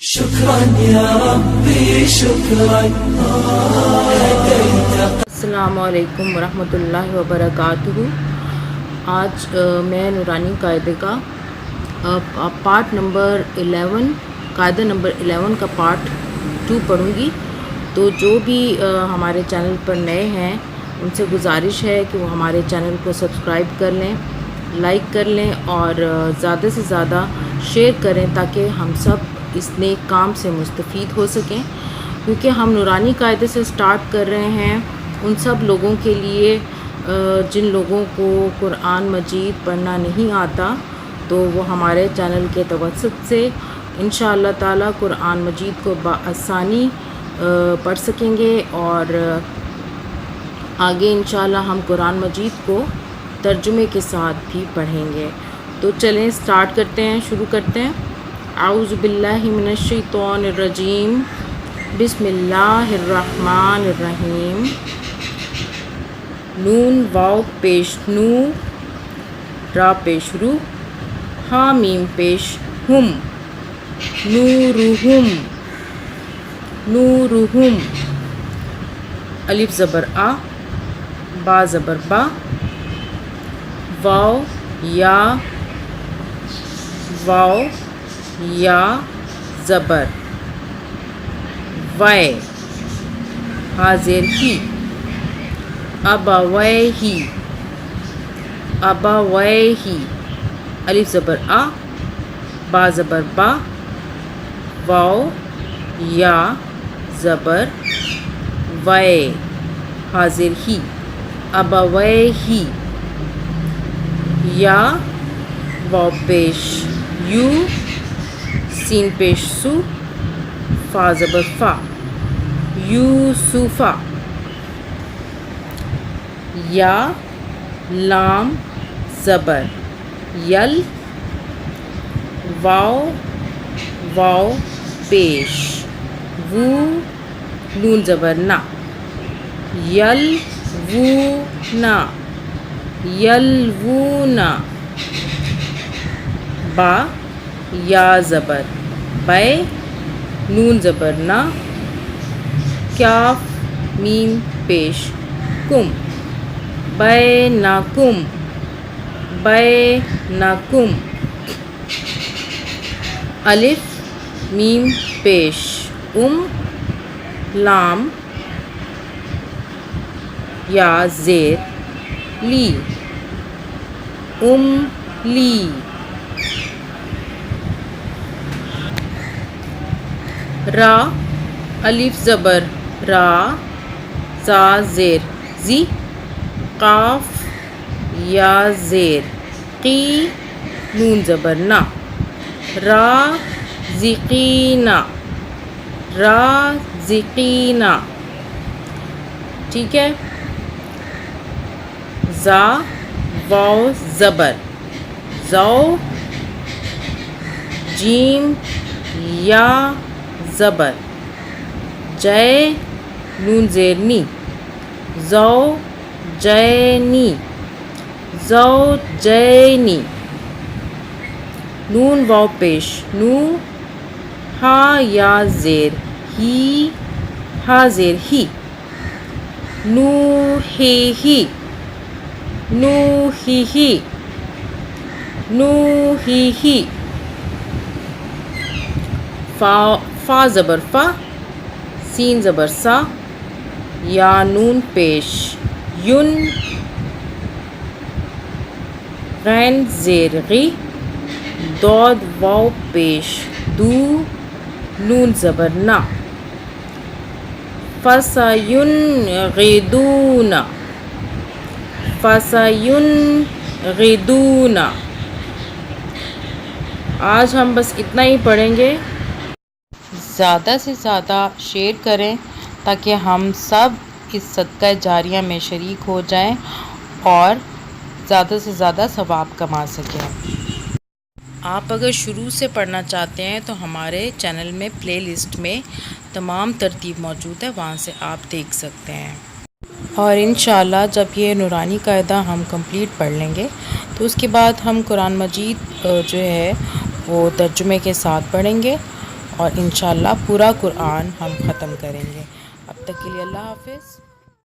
شكرا يا ربي شكرا هديت. السلام علیکم ورحمۃ اللہ وبرکاتہ۔ آج میں نورانی قاعدے کا پارٹ نمبر 11 قاعدہ نمبر 11 کا پارٹ 2 پڑھوں گی۔ تو جو بھی ہمارے چینل پر نئے ہیں ان سے گزارش ہے کہ وہ ہمارے چینل کو سبسکرائب کر لیں، لائک کر لیں اور زیادہ سے زیادہ شیئر کریں تاکہ ہم سب اس نیک کام سے مستفید ہو سکیں، کیونکہ ہم نورانی قاعدے سے سٹارٹ کر رہے ہیں ان سب لوگوں کے لیے جن لوگوں کو قرآن مجید پڑھنا نہیں آتا، تو وہ ہمارے چینل کے توسط سے انشاءاللہ تعالی قرآن مجید کو بآسانی پڑھ سکیں گے، اور آگے انشاءاللہ ہم قرآن مجید کو ترجمے کے ساتھ بھی پڑھیں گے۔ تو چلیں سٹارٹ کرتے ہیں، شروع کرتے ہیں۔ اعوذ باللہ من الشیطان الرجیم، بسم اللہ الرحمن الرحیم۔ نون واو پیش نو، را پیش رو، ہا میم پیش ہم، نورہم، نورہم۔ الف زبر آ، با زبر با، واو یا، واو یا زبر، وے، حاضر ہی، ابویہ، ابویہ۔ الف زبر آ، با زبر با، واو یا زبر، وے، حاضر ہی، ابویہ۔ یا واو پیش یو، سین پیش سو، فا زبر فا، یوسفا۔ یا لام زبر یل، واو، واو پیش وو، نون زبر نا، یل وو نا، یلوونا۔ با یا زبر بے، نون زبر نا، کاف میم پیش کم، بینکم، بینکم۔ الف میم پیش لام یا زیر لی، لی۔ را الف زبر را، زا زیر زی، قاف یا زیر قی، نون زبر نا، را زقینا، را زقینا۔ ٹھیک ہے۔ زا واو زبر زو، جیم یا زبر جے، نون زیر نی، زو جینی، زو جینی۔ نون واو پیش نو، ہا یا زیر ہی، ہا زیر ہی، نو ہی، نو ہی، نو ہی۔ فا زبر فا، سین زبر سا، یا نون پیش یون، غین زیر غی، دود واو پیش دو، نون زبر نا، فسینغدون، فسینغدون۔ آج ہم بس اتنا ہی پڑھیں گے۔ زیادہ سے زیادہ شیئر کریں تاکہ ہم سب اس صدقہ جاریہ میں شریک ہو جائیں اور زیادہ سے زیادہ ثواب کما سکیں۔ آپ اگر شروع سے پڑھنا چاہتے ہیں تو ہمارے چینل میں پلے لسٹ میں تمام ترتیب موجود ہے، وہاں سے آپ دیکھ سکتے ہیں۔ اور انشاءاللہ جب یہ نورانی قاعدہ ہم کمپلیٹ پڑھ لیں گے تو اس کے بعد ہم قرآن مجید جو ہے وہ ترجمے کے ساتھ پڑھیں گے، اور انشاءاللہ پورا قرآن ہم ختم کریں گے. اب تک کے لیے اللہ حافظ.